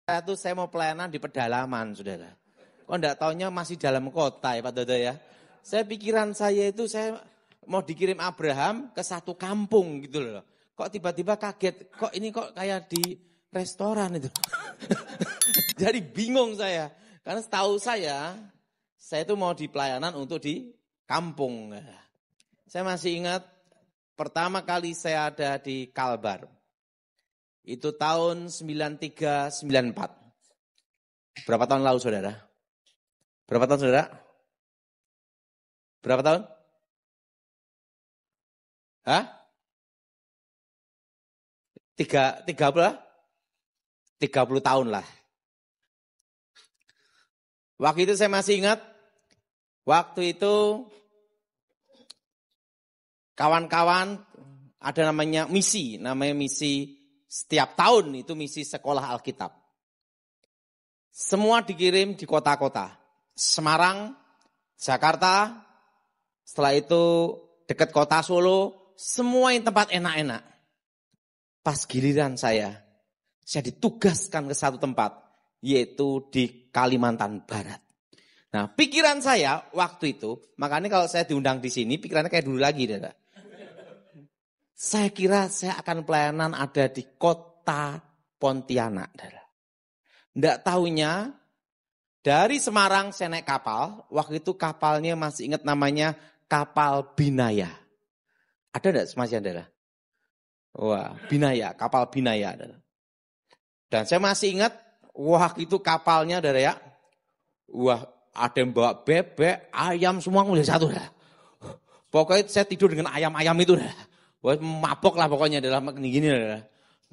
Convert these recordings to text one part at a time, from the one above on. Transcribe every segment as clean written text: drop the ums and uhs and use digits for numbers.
Saya mau pelayanan di pedalaman, saudara. Kok enggak taunya masih dalam kota ya Pak Dodo ya. Pikiran saya itu saya mau dikirim Abraham ke satu kampung gitu loh. Kok tiba-tiba kaget, kok ini kok kayak di restoran itu. Jadi bingung saya. Karena setahu saya itu mau di pelayanan untuk di kampung. Saya masih ingat pertama kali saya ada di Kalbar. Itu tahun 93-94. Berapa tahun lalu saudara? Berapa tahun saudara? Berapa tahun? Hah? 30 tahun lah. Waktu itu saya masih ingat, waktu itu kawan-kawan ada namanya misi setiap tahun itu misi sekolah Alkitab. Semua dikirim di kota-kota. Semarang, Jakarta, setelah itu dekat kota Solo, semua yang tempat enak-enak. Pas giliran saya ditugaskan ke satu tempat, yaitu di Kalimantan Barat. Nah, pikiran saya waktu itu, makanya kalau saya diundang di sini, pikirannya kayak dulu lagi. Saya kira saya akan pelayanan ada di kota Pontianak. Nggak tahunya, dari Semarang saya naik kapal, waktu itu kapalnya masih ingat namanya kapal Binaya. Ada enggak masih ada? Wah, Binaya, kapal Binaya. Dan saya masih ingat, wah itu kapalnya ya. Wah, ada yang bawa bebek, ayam semua mulai satu. Pokoknya saya tidur dengan ayam-ayam itu. Wah, mabok lah pokoknya dalam gini.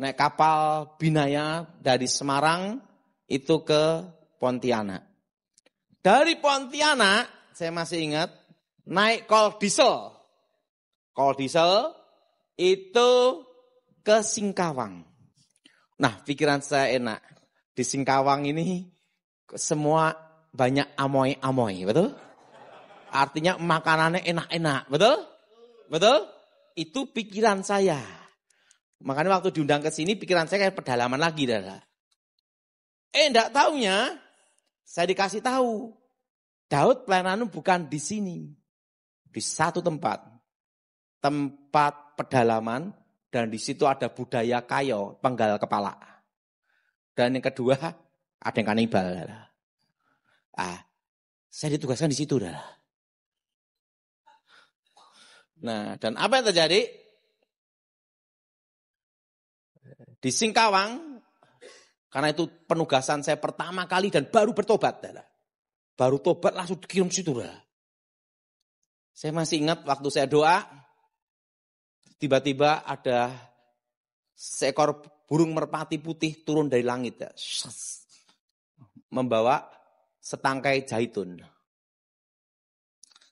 Naik kapal Binaya dari Semarang itu ke Pontianak. Dari Pontianak, saya masih ingat, naik kol diesel. Kol diesel itu ke Singkawang. Nah, pikiran saya enak. Di Singkawang ini semua banyak amoy-amoy, betul? Artinya makanannya enak-enak, betul? Betul? Itu pikiran saya. Makanya waktu diundang ke sini pikiran saya kayak pedalaman lagi. Enggak taunya saya dikasih tahu. Daud pelayanan bukan di sini. Di satu tempat. Tempat pedalaman. Dan di situ ada budaya kayo, penggal kepala. Dan yang kedua, ada yang kanibal. Saya ditugaskan di situ. Nah, dan apa yang terjadi? Di Singkawang, karena itu penugasan saya pertama kali dan baru bertobat. Baru tobat langsung dikirim situ. Saya masih ingat waktu saya doa, tiba-tiba ada seekor burung merpati putih turun dari langit. Membawa setangkai zaitun.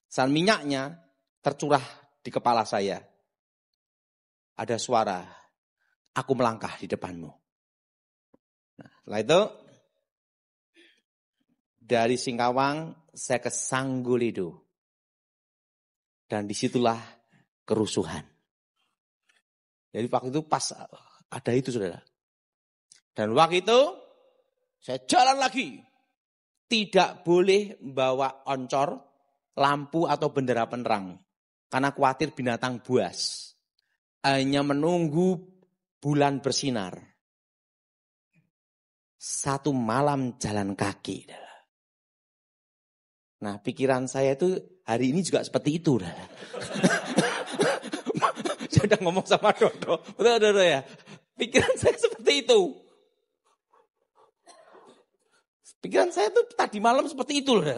Dan minyaknya tercurah di kepala saya. Ada suara, aku melangkah di depanmu. Nah, setelah itu, dari Singkawang saya ke Sanggulido. Dan disitulah kerusuhan. Jadi waktu itu pas ada itu saudara. Dan waktu itu saya jalan lagi. Tidak boleh bawa oncor, lampu atau bendera penerang. Karena khawatir binatang buas. Hanya menunggu bulan bersinar. Satu malam jalan kaki. Nah pikiran saya itu hari ini juga seperti itu. Saya udah ngomong sama Dodo. Betul ya. Pikiran saya seperti itu. Pikiran saya tuh tadi malam seperti itu loh.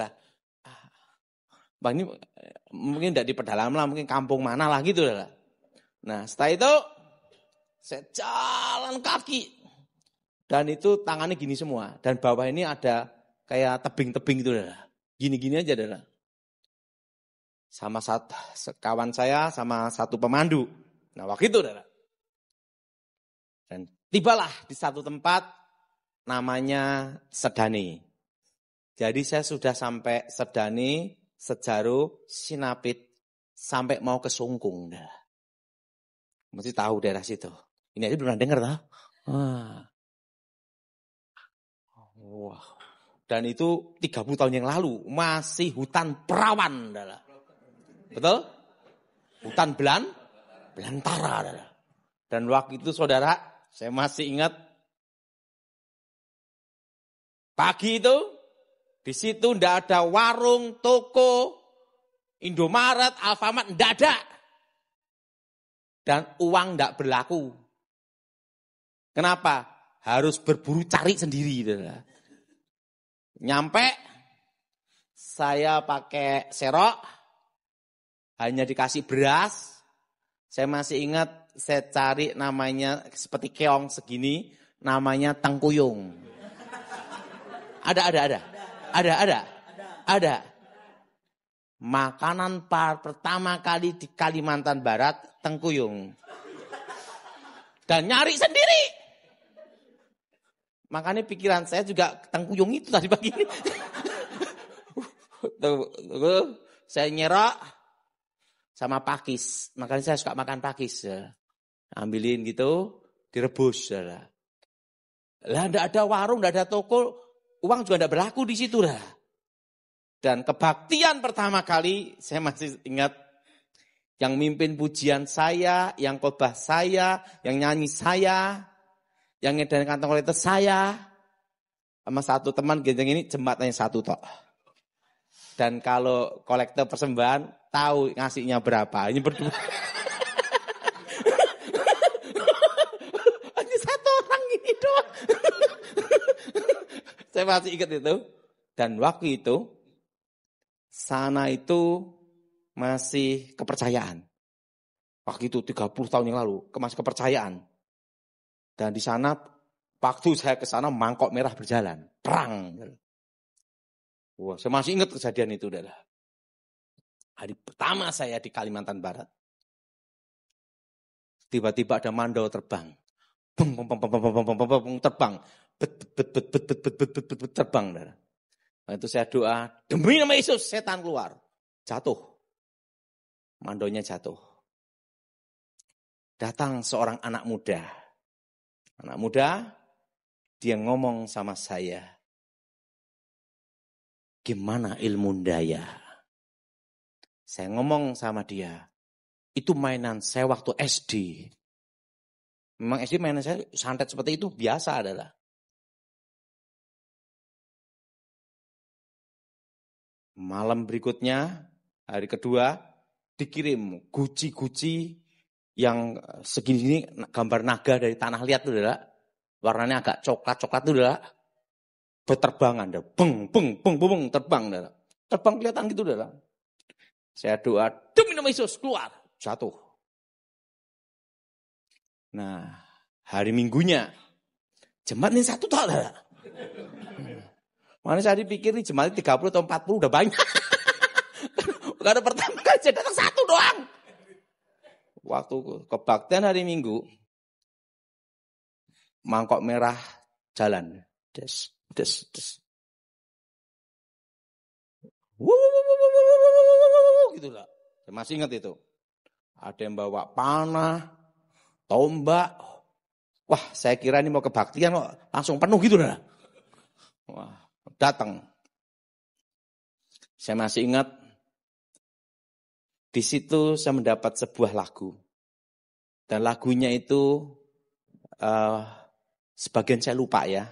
Bang ini mungkin tidak di pedalaman lah, mungkin kampung mana lah gitu. Nah setelah itu saya jalan kaki. Dan itu tangannya gini semua. Dan bawah ini ada kayak tebing-tebing gitu. Gini-gini aja. Sama satu kawan saya, sama satu pemandu. Nah waktu itu. Dan tibalah di satu tempat namanya Sedani. Jadi saya sudah sampai Sedani, Sejaru, Sinapit, sampai mau ke Sungkung. Mesti tahu daerah situ. Ini aja belum pernah dengar. Wah. Dan itu 30 tahun yang lalu. Masih hutan perawan. Betul? Hutan belantara. Dan waktu itu saudara, saya masih ingat. Pagi itu, di situ ndak ada warung, toko, Indomaret, Alfamart, ndak ada. Dan uang ndak berlaku. Kenapa? Harus berburu cari sendiri. Nyampe, saya pakai serok, hanya dikasih beras. Saya masih ingat, saya cari namanya seperti keong segini, namanya tengkuyung. Ada. Makanan pertama kali di Kalimantan Barat, tengkuyung. Dan nyari sendiri. Makanya pikiran saya juga tengkuyung itu tadi pagi ini. Saya nyerok sama pakis. Makanya saya suka makan pakis. Ambilin gitu, direbus. Lah enggak ada warung, enggak ada toko, uang juga enggak berlaku di situ lah. Dan kebaktian pertama kali, saya masih ingat, yang mimpin pujian saya, yang khotbah saya, yang nyanyi saya, yang ngedain kantong kolektor saya, sama satu teman gendeng ini jembatannya satu tok. Dan kalau kolektor persembahan, tahu ngasihnya berapa. Ini berdua. Hanya satu orang ini doang. Saya masih ingat itu. Dan waktu itu, sana itu masih kepercayaan. Waktu itu 30 tahun yang lalu, masih kepercayaan. Dan di sana, waktu saya ke sana mangkok merah berjalan. Perang. Wah, saya masih ingat kejadian itu. Hari pertama saya di Kalimantan Barat. Tiba-tiba ada mandau terbang. Terbang. Terbang. Nah, itu saya doa, demi nama Yesus setan keluar. Jatuh. Mandonya jatuh. Datang seorang anak muda. Anak muda, dia ngomong sama saya. Gimana ilmu daya? Saya ngomong sama dia. Itu mainan saya waktu SD. Memang SD mainan saya santet seperti itu biasa adalah. Malam berikutnya, hari kedua, dikirim guci-guci yang segini gambar naga dari tanah liat itu adalah. Warnanya agak coklat-coklat itu adalah. Berterbangan, beng, terbang. Adalah. Terbang kelihatan gitu adalah. Saya doa, demi nama Yesus, keluar. Jatuh. Nah, hari Minggunya, jemaat ini satu tak adalah. Mana saya dipikir nih jemaat 30 atau 40 udah banyak. Karena pertama kali saya datang satu doang. Waktu kebaktian hari Minggu, mangkok merah jalan. Des. Gitu lah. Saya masih ingat itu. Ada yang bawa panah, tombak. Wah, saya kira ini mau kebaktian kok langsung penuh gitu lah. Wah, datang. Saya masih ingat di situ saya mendapat sebuah lagu. Dan lagunya itu sebagian saya lupa ya.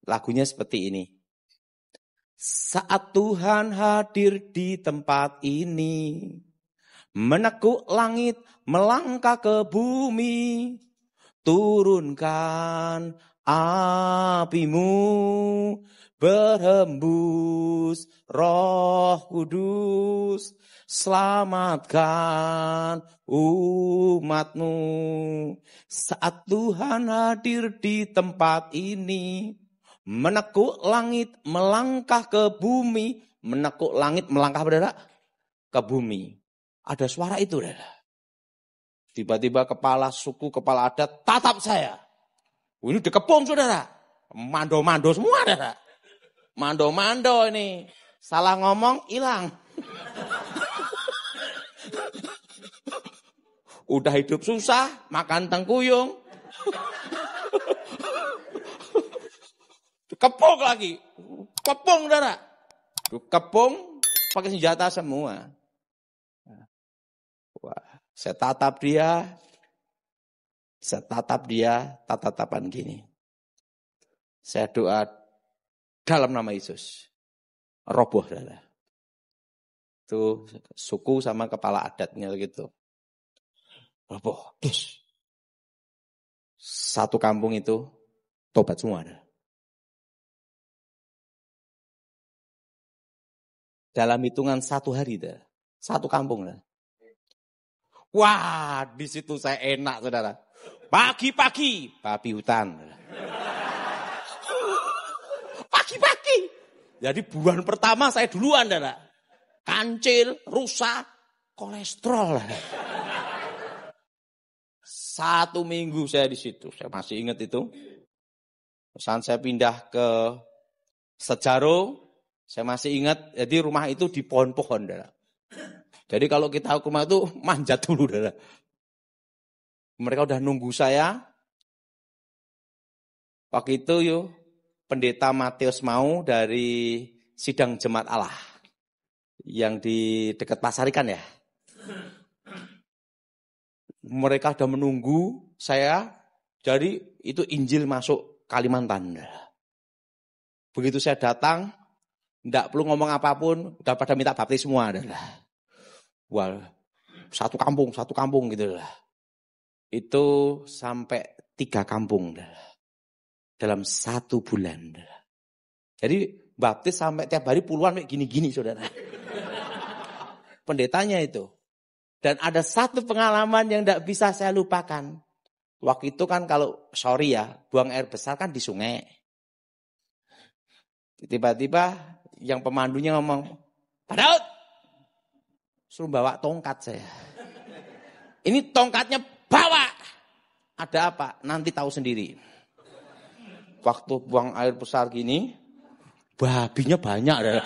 Lagunya seperti ini. Saat Tuhan hadir di tempat ini, menekuk langit, melangkah ke bumi, turunkan apimu, berhembus Roh Kudus, selamatkan umatmu. Saat Tuhan hadir di tempat ini, menekuk langit, melangkah ke bumi. Menekuk langit, melangkah ke bumi. Ada suara itu, saudara. Tiba-tiba kepala suku, kepala adat, tatap saya. Ini dikepung, saudara. Mando-mando semua, saudara. Mando-mando ini. Salah ngomong, hilang. Udah hidup susah, makan tengkuyung. Kepung lagi. Kepung, saudara. Kepung pakai senjata semua. Wah, saya tatap dia. Tatapan gini. Saya doa dalam nama Yesus. Roboh, saudara. Itu suku sama kepala adatnya gitu. Roboh. Dus. Satu kampung itu tobat semua. Saudara. Dalam hitungan 1 hari, saudara. Satu kampung. Saudara. Wah, di situ saya enak, saudara. Pagi-pagi, babi hutan. Pagi-pagi. Jadi bulan pertama saya duluan, saudara. Kancil, rusak, kolesterol. 1 minggu saya di situ. Saya masih ingat itu. Saat saya pindah ke Sejaro, saya masih ingat. Jadi rumah itu di pohon-pohon, saudara. Jadi kalau kita ke rumah itu manjat dulu, saudara. Mereka udah nunggu saya. Waktu itu pendeta Matius mau dari sidang Jemaat Allah. Yang di dekat Pasar Ikan ya. Mereka udah menunggu saya. Jadi itu Injil masuk Kalimantan. Begitu saya datang, enggak perlu ngomong apapun, udah pada minta baptis semua. Wah, satu kampung gitu lah. Itu sampai 3 kampung dalam 1 bulan. Jadi baptis sampai tiap hari puluhan kayak gini-gini, saudara. Pendetanya itu. Dan ada satu pengalaman yang tidak bisa saya lupakan. Waktu itu kan kalau sorry ya, buang air besar kan di sungai. Tiba-tiba yang pemandunya ngomong, Pak Daud, suruh bawa tongkat saya. Ini tongkatnya bawa. Ada apa? Nanti tahu sendiri. Waktu buang air besar gini, babinya banyak.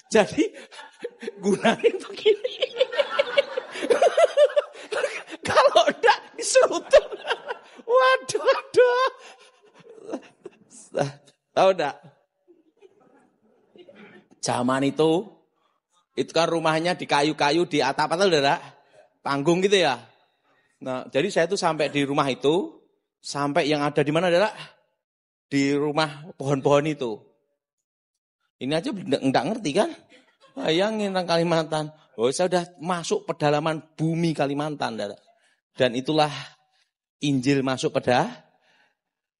Jadi gunain begini. Kalau enggak diserutun. Waduh. Tahu enggak? Zaman itu kan rumahnya di kayu-kayu di atap saudara. Panggung gitu ya. Nah, jadi saya tuh sampai di rumah itu, sampai yang ada di mana saudara? Di rumah pohon-pohon itu. Ini aja enggak ngerti kan? Bayangin tentang Kalimantan. Oh, saya sudah masuk pedalaman bumi Kalimantan. Dan itulah Injil masuk pada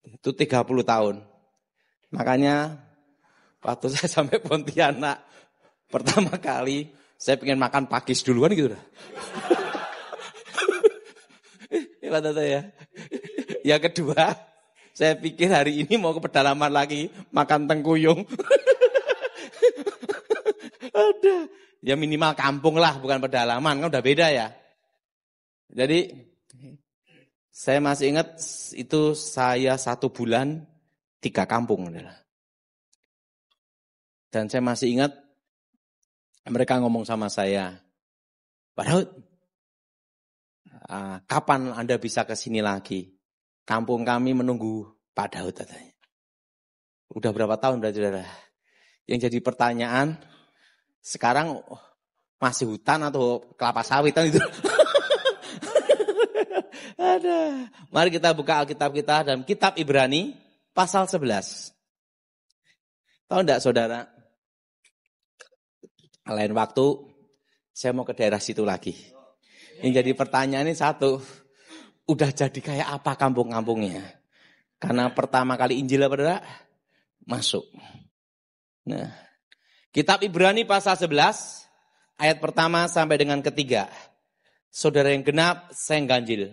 itu 30 tahun. Makanya waktu saya sampai Pontianak pertama kali saya pengen makan pakis duluan gitu. Kata saya. Yang kedua, saya pikir hari ini mau ke pedalaman lagi makan tengkuyung. Ada. Ya minimal kampung lah, bukan pedalaman. Kan udah beda ya. Jadi, saya masih ingat itu saya 1 bulan 3 kampung. Dan saya masih ingat mereka ngomong sama saya, Pak Daud, kapan Anda bisa ke sini lagi? Kampung kami menunggu Pak Daud katanya. Udah berapa tahun berarti, saudara? Yang jadi pertanyaan, sekarang masih hutan atau kelapa sawit kan itu? Ada. Mari kita buka Alkitab kita dalam kitab Ibrani pasal 11. Tahu enggak saudara? Lain waktu saya mau ke daerah situ lagi. Yang jadi pertanyaan ini satu, udah jadi kayak apa kampung-kampungnya? Karena pertama kali Injil apa saudara? Masuk. Nah, kitab Ibrani pasal 11, ayat pertama sampai dengan ketiga. Saudara yang genap, saya yang ganjil.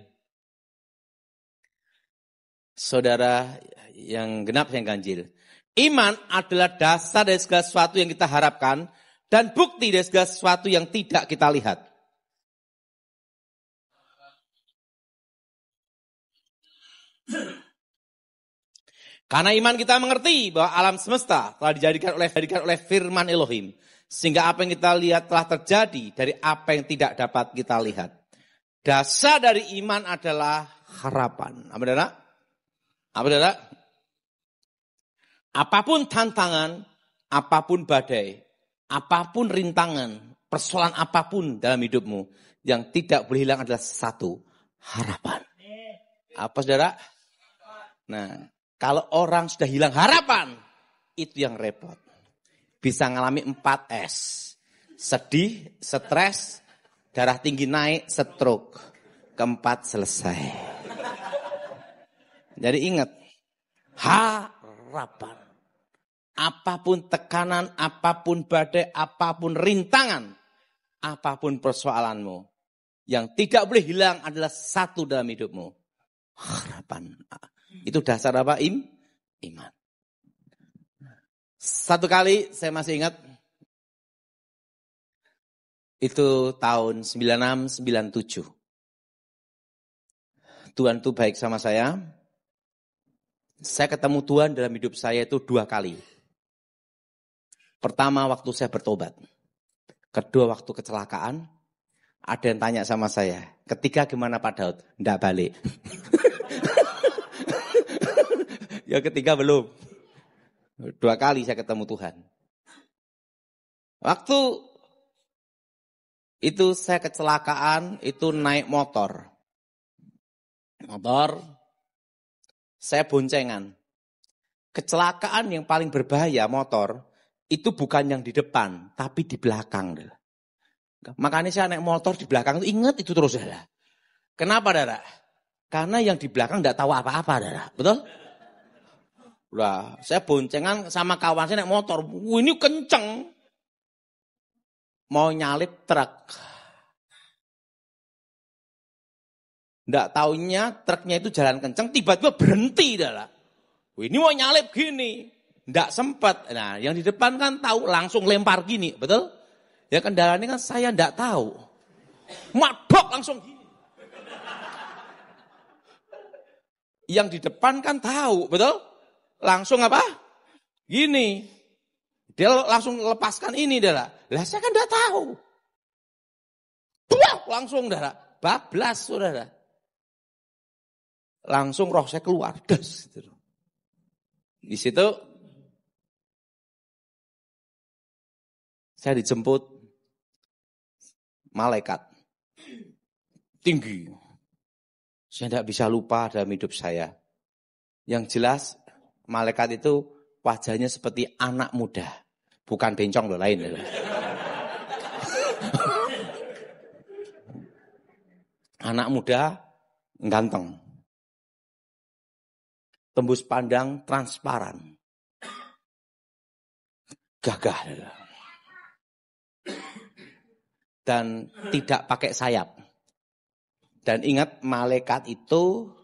Saudara yang genap, saya yang ganjil. Iman adalah dasar dari segala sesuatu yang kita harapkan dan bukti dari segala sesuatu yang tidak kita lihat. Karena iman kita mengerti bahwa alam semesta telah dijadikan oleh firman Elohim. Sehingga apa yang kita lihat telah terjadi dari apa yang tidak dapat kita lihat. Dasar dari iman adalah harapan. Apa saudara? Apa saudara? Apapun tantangan, apapun badai, apapun rintangan, persoalan apapun dalam hidupmu, yang tidak boleh hilang adalah satu, harapan. Apa saudara? Nah, kalau orang sudah hilang harapan, itu yang repot. Bisa ngalami 4S. Sedih, stres, darah tinggi naik, stroke. Keempat selesai. Jadi ingat, harapan. Apapun tekanan, apapun badai, apapun rintangan, apapun persoalanmu, yang tidak boleh hilang adalah satu dalam hidupmu. Harapan. Itu dasar apa? Iman. Satu kali saya masih ingat, itu tahun 96-97. Tuhan itu baik sama saya. Saya ketemu Tuhan dalam hidup saya itu 2 kali. Pertama waktu saya bertobat. Kedua waktu kecelakaan. Ada yang tanya sama saya. Ketiga gimana Pak Daud? Nggak balik. Yang ketiga belum. 2 kali saya ketemu Tuhan. Waktu itu saya kecelakaan, itu naik motor. Saya boncengan. Kecelakaan yang paling berbahaya motor, itu bukan yang di depan, tapi di belakang. Makanya saya naik motor di belakang itu ingat itu terus. Kenapa, Dara? Karena yang di belakang tidak tahu apa-apa, Dara. Betul? Lah, saya boncengan sama kawan saya naik motor. Ini kenceng. Mau nyalip truk. Tidak taunya truknya itu jalan kenceng, tiba-tiba berhenti, Dara. Ini mau nyalip gini. Tidak sempat. Nah, yang di depan kan tahu langsung lempar gini, betul? Ya kendaraan ini kan saya tidak tahu. Madok langsung gini. Yang di depan kan tahu, betul? Langsung apa? Gini. Dia langsung lepaskan ini, Dara. Lah saya kan tidak tahu. Buah, langsung, Dara. Bablas, saudara. Langsung roh saya keluar. Das. Di situ saya dijemput malaikat tinggi. Saya tidak bisa lupa dalam hidup saya. Yang jelas malaikat itu wajahnya seperti anak muda. Bukan bencong loh, lain. Anak muda ganteng. Tembus pandang transparan. Gagah. Dan tidak pakai sayap. Dan ingat malaikat itu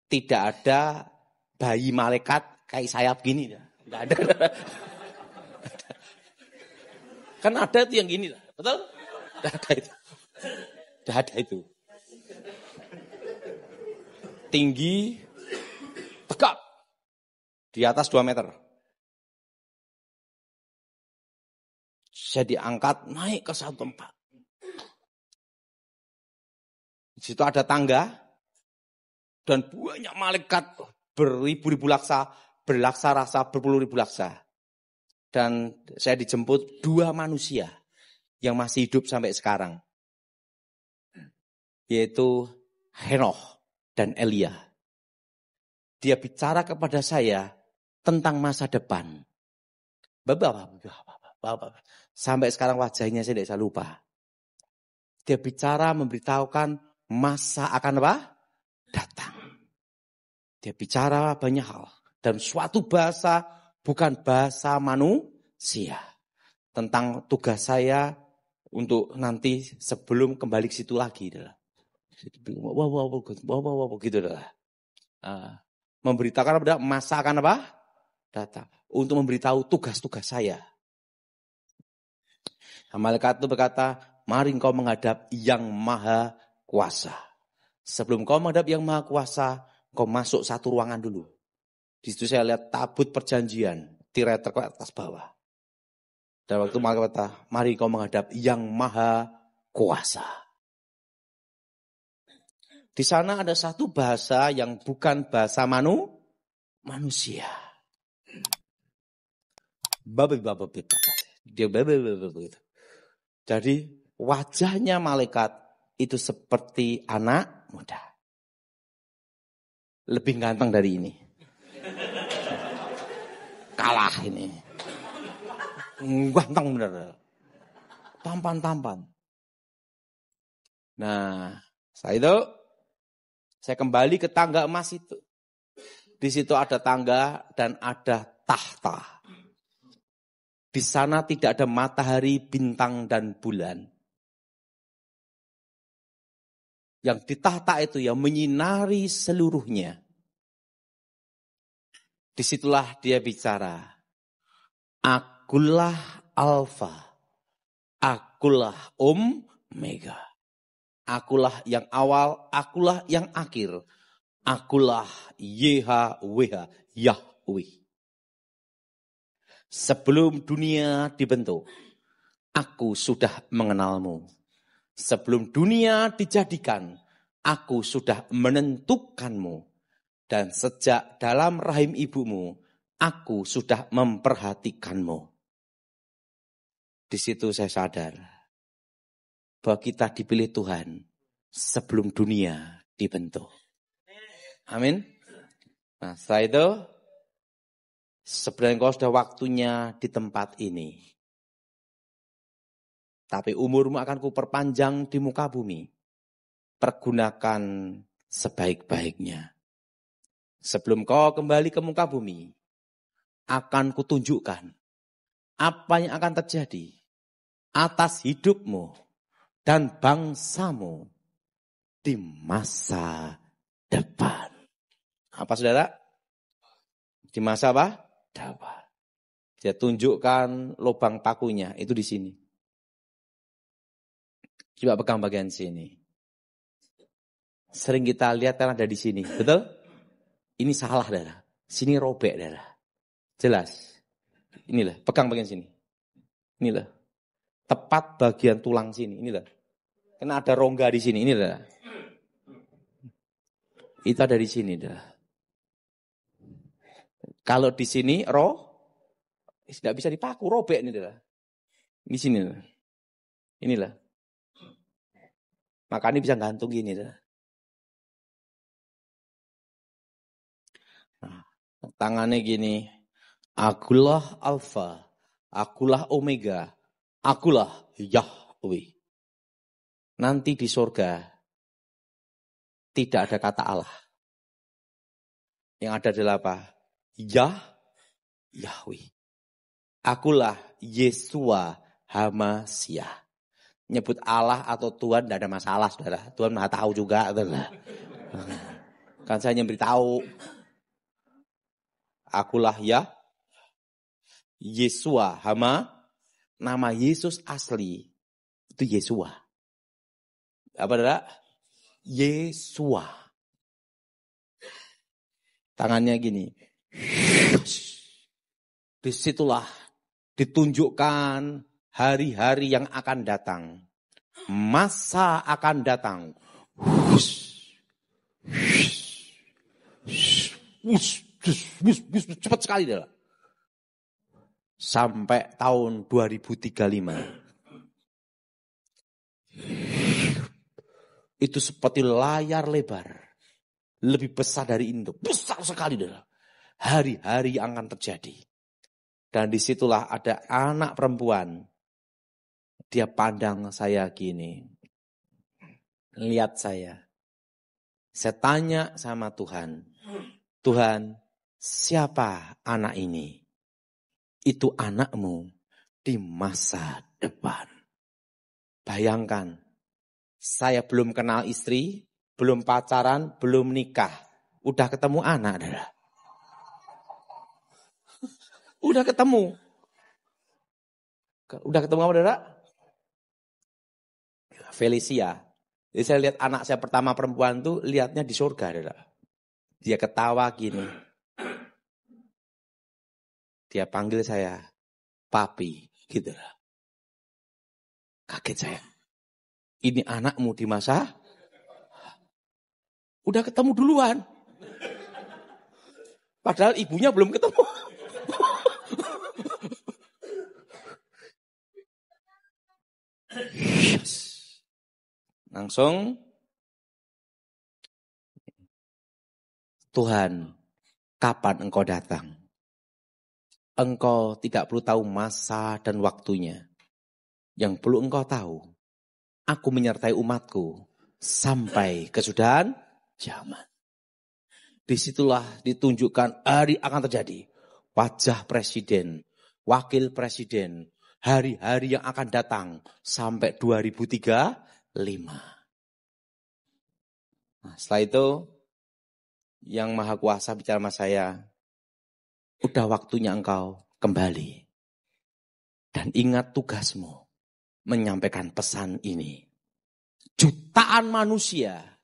tidak ada bayi malaikat kayak sayap gini. Tidak ada. Kan ada itu yang gini. Betul? Tidak ada itu. Tidak ada itu. Tinggi, tegap. Di atas 2 meter. Saya diangkat naik ke satu tempat. Di situ ada tangga dan banyak malaikat beribu-ribu laksa, berlaksa-rasa, berpuluh-ribu laksa. Dan saya dijemput 2 manusia yang masih hidup sampai sekarang. Yaitu Henoch dan Elia. Dia bicara kepada saya tentang masa depan. Sampai sekarang wajahnya saya tidak bisa lupa. Dia bicara memberitahukan masa akan apa? Datang. Dia bicara banyak hal. Dan suatu bahasa bukan bahasa manusia. Tentang tugas saya untuk nanti sebelum kembali ke situ lagi. Gitu adalah. Memberitakan pada masa akan apa? Datang. Untuk memberitahu tugas-tugas saya. Malaikat itu berkata, mari engkau menghadap yang maha kuasa. Sebelum kau menghadap yang maha kuasa, kau masuk satu ruangan dulu. Di situ saya lihat tabut perjanjian, tirai terkuat atas bawah. Dan waktu malaikat berkata, mari kau menghadap yang maha kuasa. Di sana ada satu bahasa yang bukan bahasa manusia. Dia gitu. Jadi wajahnya malaikat itu seperti anak muda. Lebih ganteng dari ini. Kalah ini. Ganteng bener. Tampan. Nah, saya kembali ke tangga emas itu. Di situ ada tangga dan ada tahta. Di sana tidak ada matahari, bintang, dan bulan. Yang di tahta itu yang menyinari seluruhnya. Disitulah dia bicara. Akulah Alfa. Akulah Omega. Akulah yang awal, akulah yang akhir. Akulah YHWH, Yahweh. Sebelum dunia dibentuk, aku sudah mengenalmu. Sebelum dunia dijadikan, aku sudah menentukanmu. Dan sejak dalam rahim ibumu, aku sudah memperhatikanmu. Di situ saya sadar bahwa kita dipilih Tuhan sebelum dunia dibentuk. Amin. Nah, setelah itu, sebenarnya kau sudah waktunya di tempat ini. Tapi umurmu akan kuperpanjang di muka bumi. Pergunakan sebaik-baiknya. Sebelum kau kembali ke muka bumi, akan kutunjukkan apa yang akan terjadi atas hidupmu dan bangsamu di masa depan. Apa saudara? Di masa apa? Depan. Dia tunjukkan lubang pakunya, itu di sini. Coba pegang bagian sini. Sering kita lihat kan ada di sini, betul? Ini salah, darah. Sini robek, darah. Jelas. Inilah, pegang bagian sini. Inilah. Tepat bagian tulang sini, inilah. Karena ada rongga di sini, inilah. Itu ada di sini, darah. Kalau di sini tidak bisa dipaku, robek ini, darah. Di sini, darah. Inilah. Makanya bisa gantung gini, darah. Nah, tangannya gini, akulah Alfa, akulah Omega, akulah Yahweh. Nanti di surga tidak ada kata Allah. Yang ada adalah apa? Yahweh. Akulah Yesua Hamasyah. Nyebut Allah atau Tuhan tidak ada masalah, saudara. Tuhan maha tahu juga, saudara. Kan saya yang beritahu. Akulah Yesua nama Yesus asli itu Yesua. Apa saudara? Yesua. Tangannya gini. Disitulah ditunjukkan hari-hari yang akan datang. Masa akan datang. Cepat sekali dah. Sampai tahun 2035. Itu seperti layar lebar. Lebih besar dari Indo. Besar sekali dah. Hari-hari yang akan terjadi. Dan disitulah ada anak perempuan. Dia pandang saya gini. Lihat saya. Saya tanya sama Tuhan. Tuhan, siapa anak ini? Itu anakmu di masa depan. Bayangkan, saya belum kenal istri, belum pacaran, belum nikah. Udah ketemu anak, adalah. Udah ketemu. Udah ketemu apa, saudara? Felicia. Jadi saya lihat anak saya pertama perempuan tuh lihatnya di surga, saudara. Dia ketawa gini. Dia panggil saya papi, gitu lah. Kaget saya. Ini anakmu di masa? Udah ketemu duluan. Padahal ibunya belum ketemu. Langsung, Tuhan, kapan Engkau datang? Engkau tidak perlu tahu masa dan waktunya. Yang perlu Engkau tahu, aku menyertai umatku sampai kesudahan zaman. Disitulah ditunjukkan hari akan terjadi. Wajah presiden, wakil presiden, hari-hari yang akan datang sampai 2035. Nah, setelah itu, yang Maha Kuasa bicara sama saya, udah waktunya engkau kembali. Dan ingat tugasmu, menyampaikan pesan ini. Jutaan manusia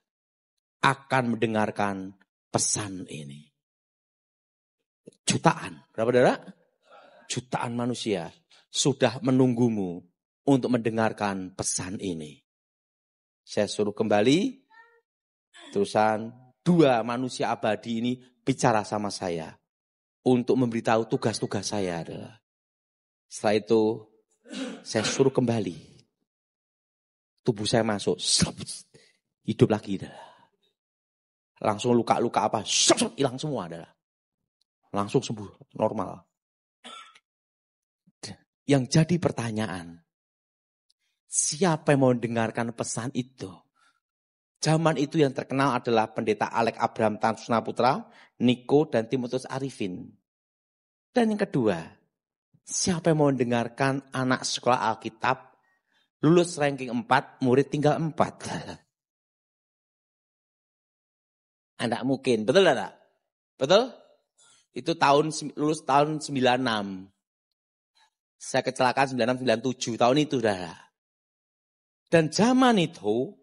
akan mendengarkan pesan ini. Jutaan, berapa saudara? Jutaan manusia sudah menunggumu untuk mendengarkan pesan ini. Saya suruh kembali, terusan 2 manusia abadi ini bicara sama saya untuk memberitahu tugas-tugas saya adalah. Setelah itu saya suruh kembali. Tubuh saya masuk, hidup lagi adalah. Langsung luka-luka apa, hilang semua adalah. Langsung sembuh, normal. Yang jadi pertanyaan, siapa yang mau dengarkan pesan itu? Zaman itu yang terkenal adalah pendeta Alex Abraham Tansuna Putra, Niko dan Timotius Arifin. Dan yang kedua, siapa yang mau dengarkan anak sekolah Alkitab, lulus ranking 4, murid tinggal 4. Tidak mungkin, betul tidak? Betul? Itu lulus tahun 96. Saya kecelakaan 96-97, tahun itu saudara. Dan zaman itu,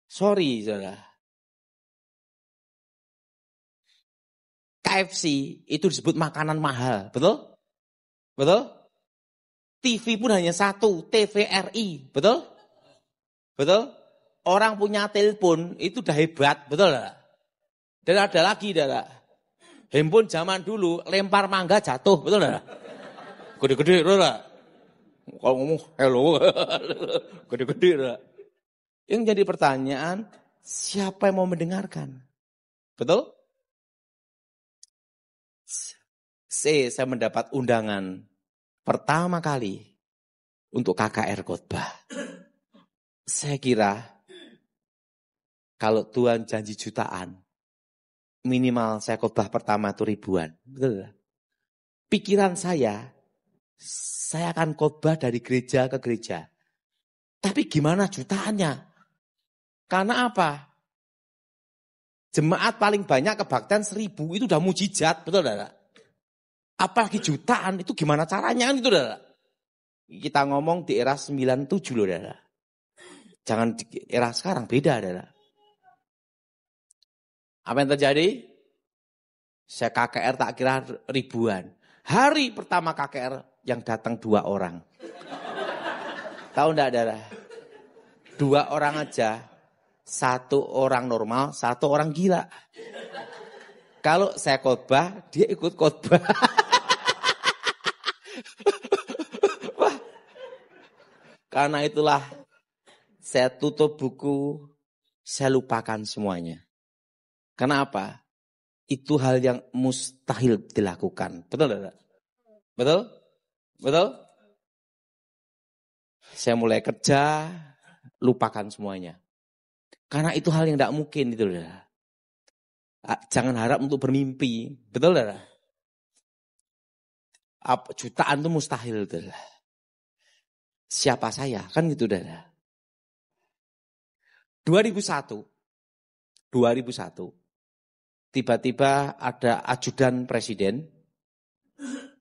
sorry saudara, KFC itu disebut makanan mahal, betul? Betul? TV pun hanya satu, TVRI, betul? Betul? Orang punya telepon itu udah hebat, betul tidak? Dan ada lagi saudara, handphone zaman dulu lempar mangga jatuh, betul tidak? Gede-gede, betul tidak? Kalau ngomong hello, gede-gede tidak? Yang jadi pertanyaan, siapa yang mau mendengarkan? Betul? Saya mendapat undangan pertama kali untuk KKR khotbah. Saya kira kalau Tuhan janji jutaan, minimal saya khotbah pertama itu ribuan. Betul? Pikiran saya akan khotbah dari gereja ke gereja. Tapi gimana jutaannya? Karena apa? Jemaat paling banyak kebaktian 1000 itu udah mujizat, betul tidak? Apalagi jutaan itu gimana caranya itu tidak? Kita ngomong di era 97 loh tidak? Jangan di era sekarang, beda tidak? Apa yang terjadi? Saya KKR tak kira ribuan. Hari pertama KKR yang datang 2 orang. Tahu enggak saudara? 2 orang aja. 1 orang normal, 1 orang gila. Kalau saya khotbah, dia ikut khotbah. Wah. Karena itulah saya tutup buku, saya lupakan semuanya. Kenapa? Itu hal yang mustahil dilakukan. Betul tidak? Betul? Betul? Saya mulai kerja, lupakan semuanya. Karena itu hal yang tidak mungkin itu saudara. Jangan harap untuk bermimpi. Betul saudara? Jutaan itu mustahil saudara. Siapa saya? Kan gitu saudara. 2001. Tiba-tiba ada ajudan presiden.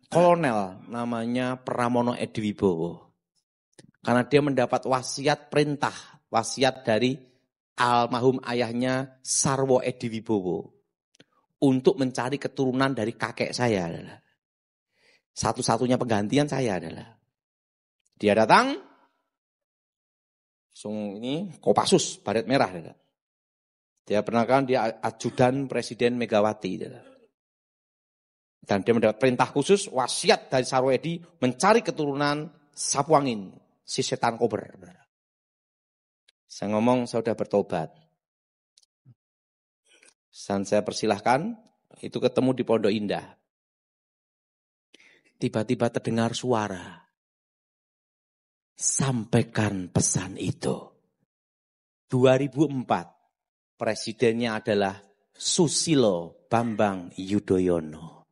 Kolonel namanya Pramono Ediwibowo. Karena dia mendapat wasiat dari almarhum ayahnya Sarwo Ediwibowo untuk mencari keturunan dari kakek saya adalah satu-satunya penggantian saya adalah dia datang langsung ini Kopassus baret merah adalah. Dia pernah kan dia ajudan Presiden Megawati adalah. Dan dia mendapat perintah khusus wasiat dari Sarwo Edi mencari keturunan Sapuangin si setan kober. Saya ngomong saya sudah bertobat. Dan saya persilahkan, itu ketemu di Pondok Indah. Tiba-tiba terdengar suara. Sampaikan pesan itu. 2004, presidennya adalah Susilo Bambang Yudhoyono.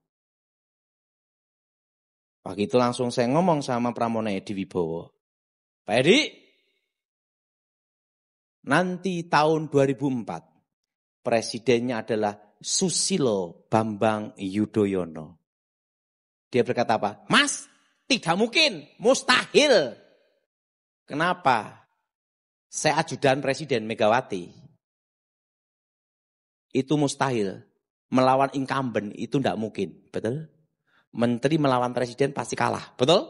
Waktu itu langsung saya ngomong sama Pramono Edi Wibowo. Pak Edi, nanti tahun 2004, presidennya adalah Susilo Bambang Yudhoyono. Dia berkata apa? Mas, tidak mungkin, mustahil. Kenapa? Saya ajudan Presiden Megawati. Itu mustahil. Melawan incumbent itu tidak mungkin. Betul? Menteri melawan Presiden pasti kalah. Betul?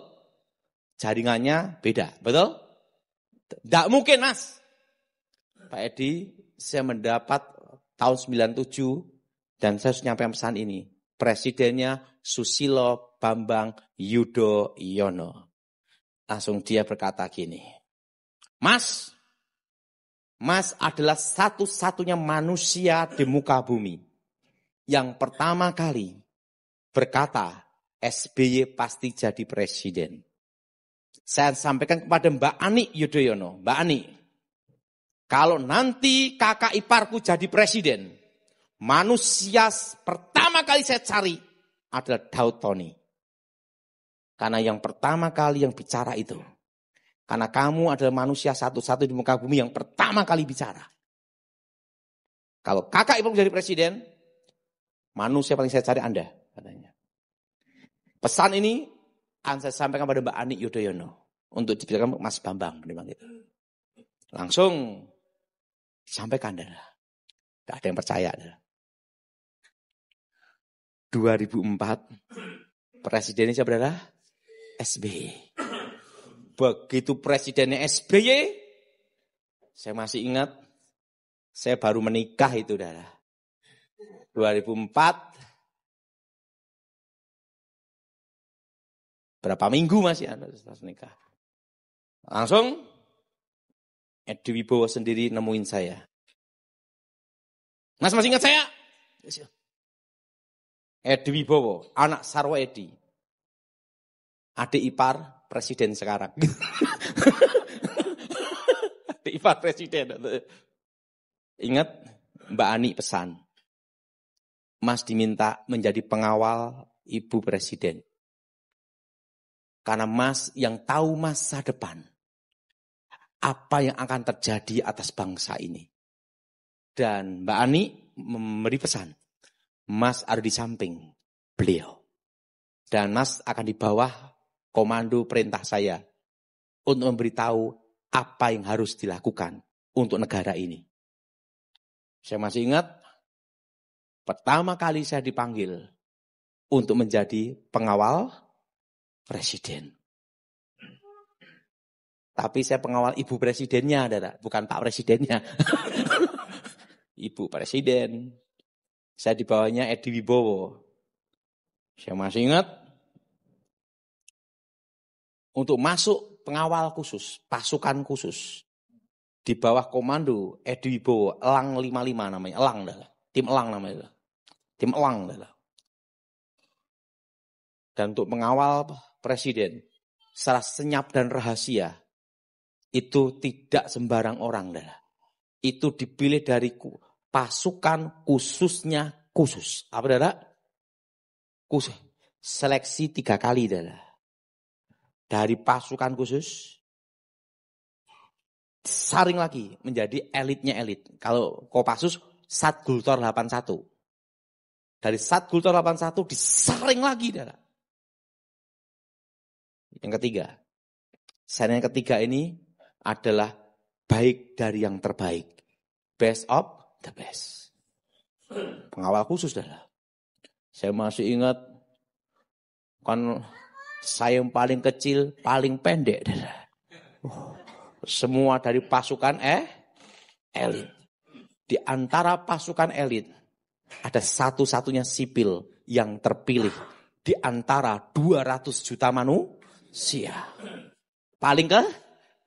Jaringannya beda. Betul? Tidak mungkin, Mas. Pak Edi, saya mendapat tahun 97 dan saya harus nyampaikan pesan ini. Presidennya Susilo Bambang Yudhoyono. Langsung dia berkata gini. Mas adalah satu-satunya manusia di muka bumi yang pertama kali berkata SBY pasti jadi presiden. Saya sampaikan kepada Mbak Ani Yudhoyono. Mbak Ani, kalau nanti kakak iparku jadi presiden, manusia pertama kali saya cari adalah Daud Tony. Karena yang pertama kali yang bicara itu. Karena kamu adalah manusia satu-satu di muka bumi yang pertama kali bicara. Kalau kakak ibu jadi presiden, manusia paling saya cari Anda. Katanya. Pesan ini akan saya sampaikan pada Mbak Ani Yudhoyono. Untuk diberikan Mas Bambang. Langsung sampaikan. Tidak ada yang percaya. 2004, presidennya siapa adalah SBY. Begitu presidennya SBY, saya masih ingat, saya baru menikah itu, adalah 2004, berapa minggu masih ada setelah menikah. Langsung, Edi Wibowo sendiri nemuin saya. Mas masih ingat saya? Edi Wibowo, anak Sarwo Edi. Adik ipar presiden sekarang. Adik ipar presiden. Ingat Mbak Ani pesan. Mas diminta menjadi pengawal ibu presiden. Karena Mas yang tahu masa depan. Apa yang akan terjadi atas bangsa ini. Dan Mbak Ani memberi pesan. Mas ada di samping beliau. Dan Mas akan di bawah komando perintah saya untuk memberitahu apa yang harus dilakukan untuk negara ini. Saya masih ingat pertama kali saya dipanggil untuk menjadi pengawal presiden. Tapi saya pengawal ibu presidennya, bukan Pak Presidennya. Ibu presiden. Saya di bawahnya Edi Wibowo. Saya masih ingat untuk masuk pengawal khusus, pasukan khusus. Di bawah komando Edi Wibowo, Elang 55 namanya, Elang adalah. Tim Elang namanya. Tim Elang adalah. Dan untuk mengawal presiden, secara senyap dan rahasia, itu tidak sembarang orang adalah. Itu dipilih dari pasukan khususnya khusus. Apa adalah? Khusus. Seleksi 3 kali adalah. Dari pasukan khusus, saring lagi menjadi elitnya elit. Kalau Kopassus, Satgultor 81. Dari Satgultor 81 disaring lagi. Adalah. Yang ketiga. Yang ketiga ini adalah baik dari yang terbaik. Best of the best. Pengawal khusus adalah. Saya masih ingat kan saya yang paling kecil, paling pendek adalah. Semua dari pasukan elit. Di antara pasukan elit ada satu-satunya sipil yang terpilih di antara 200 juta manusia. Paling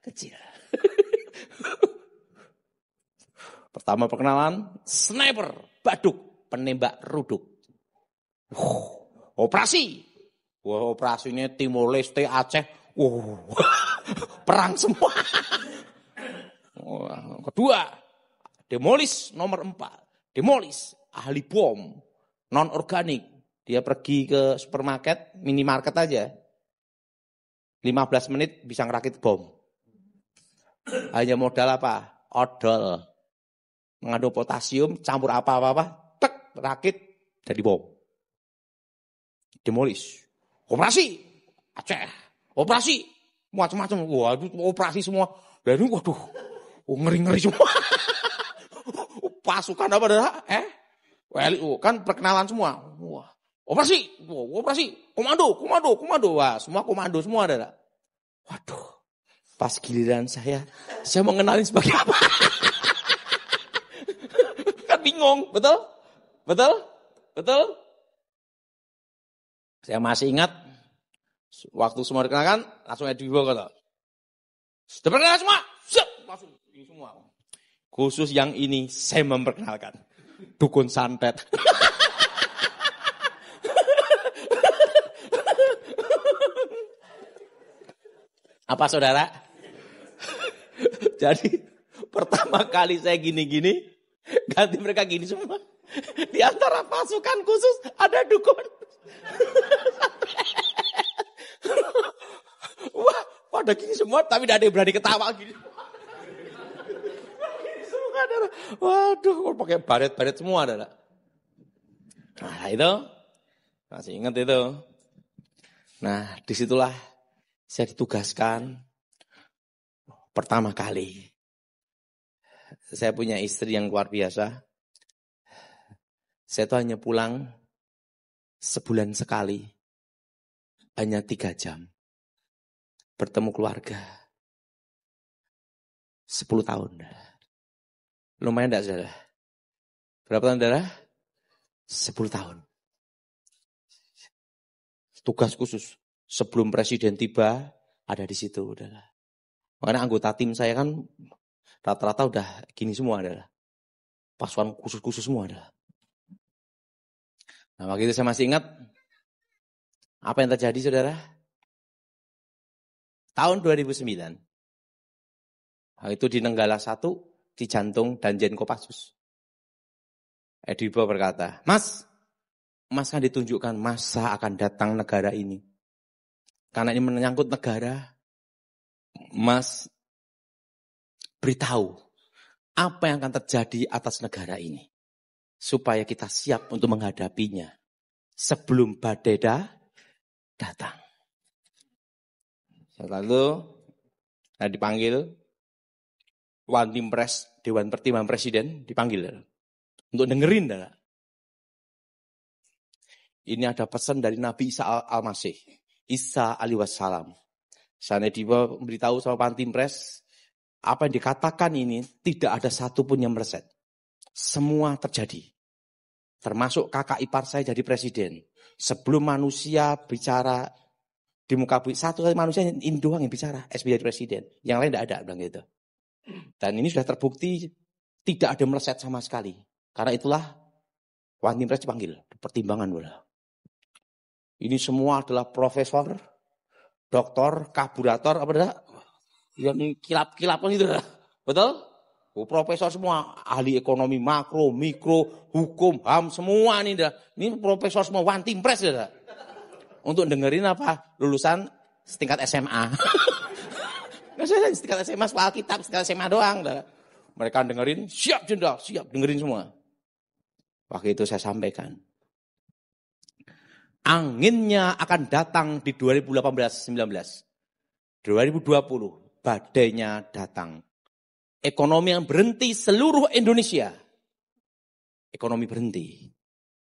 kecil. Pertama perkenalan, sniper, baduk, penembak ruduk. Operasi. Wah, operasinya Timor Leste, Aceh. Perang semua. Kedua, demolis nomor 4. Demolis, ahli bom, non-organik. Dia pergi ke supermarket, minimarket aja. 15 menit bisa ngerakit bom. Hanya modal apa? Odol. Mengandung potasium, campur apa-apa, tek, rakit, jadi bom. Demolis. Operasi. Aceh. Operasi. Macam-macam. Waduh, operasi semua. Dan waduh. Ngeri-ngeri semua. Pasukan apa dah? WLU. Kan perkenalan semua. Wah. Operasi. Operasi. Komando. Wah, semua komando semua ada. Waduh. Pas giliran saya mengenalin sebagai apa? Kan bingung, betul? Saya masih ingat waktu semua dikenalkan langsung dibawa kata. Sudah perkenalkan semua? Siap, langsung ini semua. Khusus yang ini saya memperkenalkan. Dukun santet. Apa saudara? Jadi pertama kali saya gini-gini, ganti mereka gini semua. Di antara pasukan khusus ada dukun. Wah, pada gini semua, tapi tidak ada yang berani ketawa gini. Waduh, pakai baret-baret semua ada. Nah itu, masih ingat itu. Nah disitulah saya ditugaskan pertama kali. Saya punya istri yang luar biasa. Saya tuh hanya pulang sebulan sekali. Hanya 3 jam. Bertemu keluarga. 10 tahun. Lumayan enggak, saudara? Berapa tahun, saudara? 10 tahun. Tugas khusus. Sebelum presiden tiba, ada di situ, saudara. Makanya anggota tim saya kan rata-rata udah gini semua, saudara. Pasukan khusus-khusus semua, saudara. Nah, waktu itu saya masih ingat apa yang terjadi, saudara? Tahun 2009. Itu di Nenggala 1, di jantung Danjen Kopassus. Edipo berkata, Mas kan ditunjukkan masa akan datang negara ini. Karena ini menyangkut negara, Mas beritahu apa yang akan terjadi atas negara ini. Supaya kita siap untuk menghadapinya sebelum badai datang. Lalu saya dipanggil One Team Press, Dewan Pertimbangan Presiden dipanggil untuk dengerin. Ini ada pesan dari Nabi Isa Al-Masih, Isa alaihi wassalam. Saya memberitahu sama One Team Press, apa yang dikatakan ini tidak ada satupun yang meleset. Semua terjadi. Termasuk kakak ipar saya jadi presiden. Sebelum manusia bicara di muka bumi, satu kali manusia ini doang yang bicara, SBY jadi presiden. Yang lain tidak ada, bilang gitu. Dan ini sudah terbukti tidak ada meleset sama sekali. Karena itulah One Team Press dipanggil, pertimbangan bola. Ini semua adalah profesor, doktor, kaburator, apa dah? Yang kilap-kilap gitu dah. Betul? Profesor semua, ahli ekonomi makro, mikro, hukum, HAM, semua nih dah. Ini profesor semua One Team Press dah. Untuk dengerin apa? Lulusan setingkat SMA. Nggak saya setingkat SMA, soal kitab, setingkat SMA doang dah. Mereka dengerin, siap jenderal, siap dengerin semua. Waktu itu saya sampaikan. Anginnya akan datang di 2018-19. 2020, badainya datang. Ekonomi yang berhenti seluruh Indonesia. Ekonomi berhenti.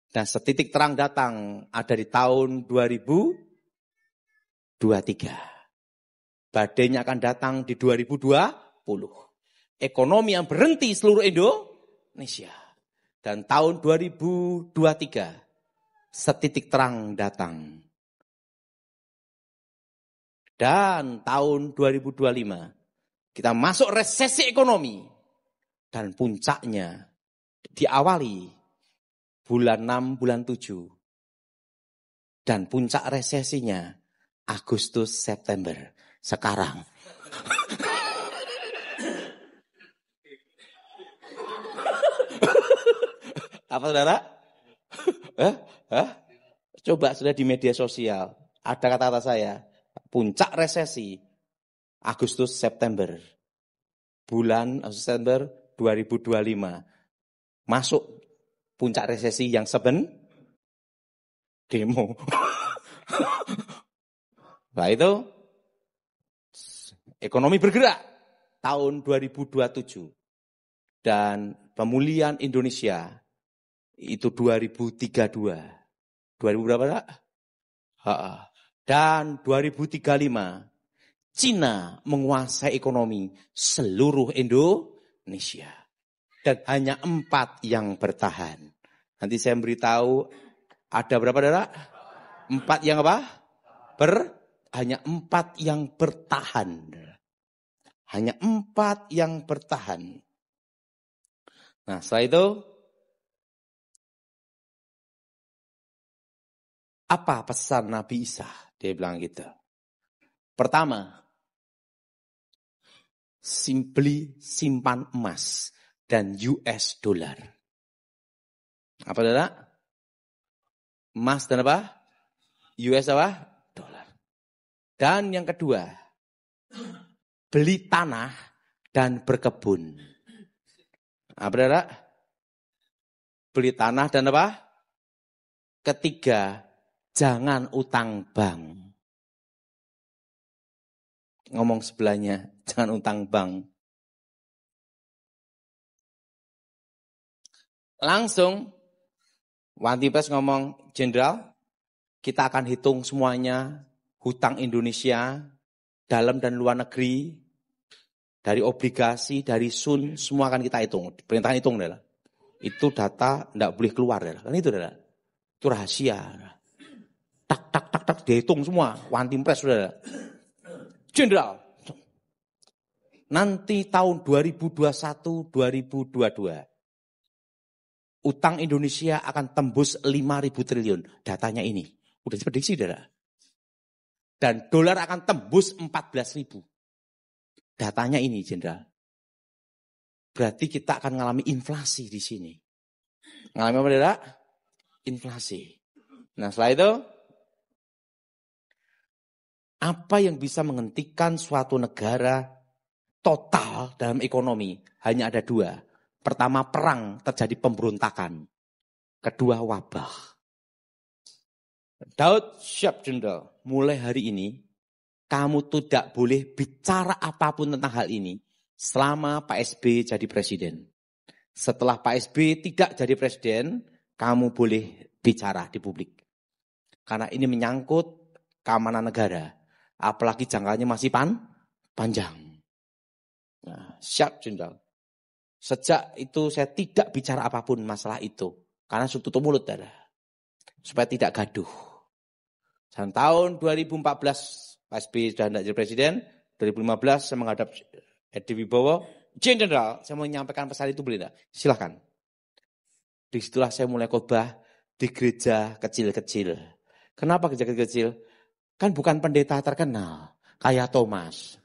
Dan setitik terang datang ada di tahun 2023. Badainya akan datang di 2020. Ekonomi yang berhenti seluruh Indonesia. Dan tahun 2023, setitik terang datang. Dan tahun 2025, kita masuk resesi ekonomi. Dan puncaknya diawali bulan 6, bulan 7. Dan puncak resesinya Agustus, September. Sekarang. Apa saudara? Coba sudah di media sosial. Ada kata-kata saya. Puncak resesi Agustus, September. Bulan September 2025. Masuk puncak resesi yang demo. Nah itu ekonomi bergerak tahun 2027. Dan pemulihan Indonesia itu 2032. 2000 berapa tak? Dan 2035 Cina menguasai ekonomi seluruh Indonesia. Dan hanya 4 yang bertahan. Nanti saya beritahu ada berapa saudara? 4 yang apa? Hanya 4 yang bertahan. Hanya 4 yang bertahan. Nah setelah itu, apa pesan Nabi Isa? Dia bilang gitu. Pertama, simpan emas dan US dollar. Apa saudara? Emas dan apa? US apa? Dolar. Dan yang kedua, beli tanah dan berkebun. Apa saudara? Beli tanah dan apa? Ketiga, jangan utang bank. Ngomong sebelahnya, jangan utang bank. Langsung, Wantipres ngomong, Jenderal, kita akan hitung semuanya, hutang Indonesia, dalam dan luar negeri, dari obligasi, dari sun, semua akan kita hitung. Perintah hitung, adalah. Itu data tidak boleh keluar. Kan itu, adalah. Itu rahasia. Tak, dihitung semua. Wantipres, sudah. Jenderal, nanti tahun 2021-2022, utang Indonesia akan tembus 5.000 triliun. Datanya ini. Udah diprediksi, saudara. Dan dolar akan tembus 14.000. Datanya ini, Jenderal. Berarti kita akan mengalami inflasi di sini. Mengalami apa, saudara? Inflasi. Nah, setelah itu, apa yang bisa menghentikan suatu negara total dalam ekonomi? Hanya ada 2. Pertama, perang, terjadi pemberontakan. Kedua, wabah. Daud, siap Jenderal. Mulai hari ini, kamu tidak boleh bicara apapun tentang hal ini selama Pak SB jadi presiden. Setelah Pak SB tidak jadi presiden, kamu boleh bicara di publik. Karena ini menyangkut keamanan negara. Apalagi jangkanya masih panjang. Nah, siap Jenderal. Sejak itu saya tidak bicara apapun masalah itu. Karena tutup mulut, saudara. Supaya tidak gaduh. Dan tahun 2014, Pak SBY sudah tidak jadi presiden. 2015 saya menghadap Edi Wibowo. Jenderal, saya mau menyampaikan pesan itu boleh tidak? Silahkan. Disitulah saya mulai khotbah di gereja kecil-kecil. Kenapa gereja kecil-kecil? Kan bukan pendeta terkenal, kayak Thomas.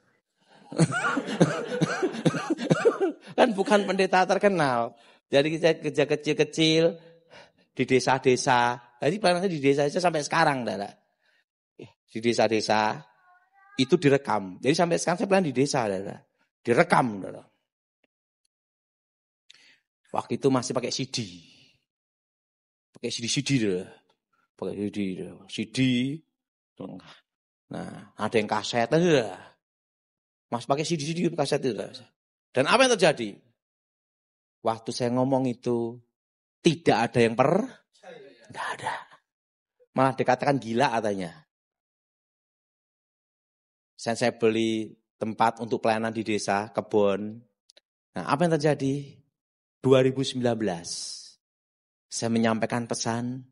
Kan bukan pendeta terkenal. Jadi gereja kecil-kecil di desa-desa. Jadi plannya di desa-desa sampai sekarang, saudara. Di desa-desa itu direkam. Jadi sampai sekarang saya plan di desa, saudara. Direkam, saudara. Waktu itu masih pakai CD. Pakai CD, saudara. Pakai CD. Nah, ada yang kaset aja. Mas pakai CD kaset itu. Dan apa yang terjadi? Waktu saya ngomong itu tidak ada yang tidak ada. Malah dikatakan gila katanya. Saya beli tempat untuk pelayanan di desa, kebun. Nah, apa yang terjadi? 2019 saya menyampaikan pesan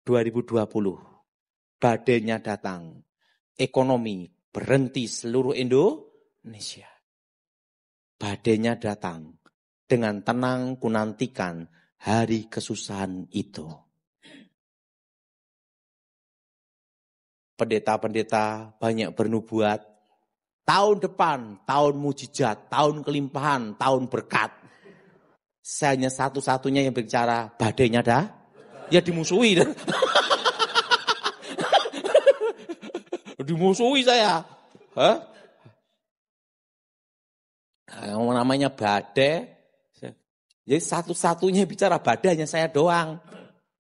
2020 badainya datang. Ekonomi berhenti seluruh Indonesia. Badainya datang. Dengan tenang kunantikan hari kesusahan itu. Pendeta-pendeta banyak bernubuat. Tahun depan, tahun mujizat, tahun kelimpahan, tahun berkat. Saya hanya satu-satunya yang bicara badainya dah. Ya dimusuhi dah. Dimusuhi saya. Hah? Yang namanya badai. Jadi satu-satunya bicara badai hanya saya doang.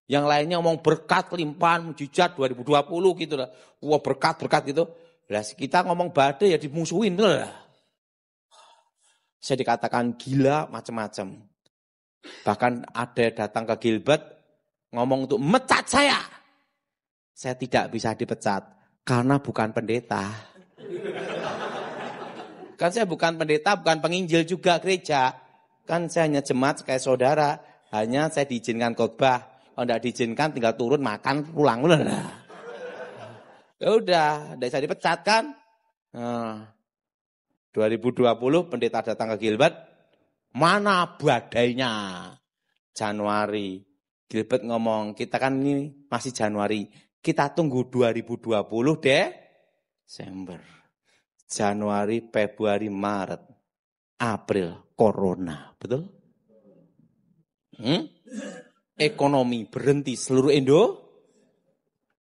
Yang lainnya ngomong berkat, limpahan, mujizat 2020 gitu lah. Wah berkat gitu. Lah kita ngomong badai ya dimusuhin gitu lah. Saya dikatakan gila macam-macam. Bahkan ada datang ke Gilbert ngomong untuk mecat saya. Saya tidak bisa dipecat karena bukan pendeta. Kan saya bukan pendeta, bukan penginjil juga gereja. Kan saya hanya jemaat kayak saudara. Hanya saya diizinkan khotbah. Kalau tidak diizinkan tinggal turun makan pulang. Ya udah, tidak bisa dipecat kan. 2020 pendeta datang ke Gilbert. Mana badainya? Januari. Gilbert ngomong, kita kan ini masih Januari. Kita tunggu 2020 Desember. Januari, Februari, Maret, April, Corona. Betul? Ekonomi berhenti seluruh Indo.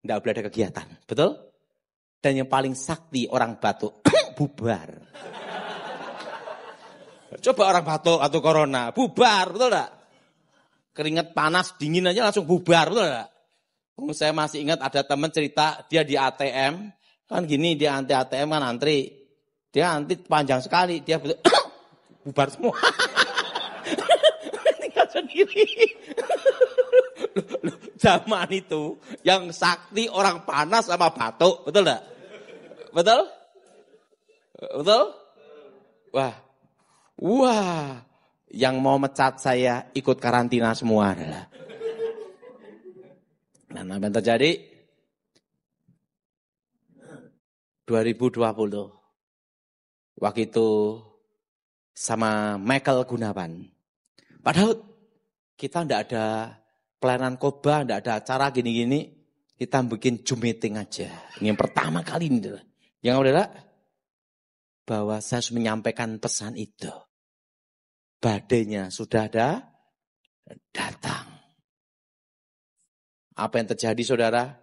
Tidak boleh ada kegiatan. Betul? Dan yang paling sakti orang batuk. Bubar. Coba orang batuk atau corona. Bubar. Betul tidak? Keringat panas, dingin aja langsung bubar. Betul tidak? Saya masih ingat ada teman cerita. Dia di ATM. Kan gini dia anti ATM kan antri. Dia antri panjang sekali. Dia bubar semua. Tinggal sendiri. Zaman itu yang sakti orang panas sama batuk, betul enggak? Betul? Betul? Wah, yang mau mecat saya ikut karantina semua adalah. Nah, apa yang terjadi? 2020. Waktu itu sama Michael Gunawan. Padahal kita enggak ada pelayanan khotbah, enggak ada acara gini-gini, kita bikin Zoom meeting aja. Ini yang pertama kali ini. Yang adalah bahwa saya harus menyampaikan pesan itu. Badainya sudah ada, datang. Apa yang terjadi saudara?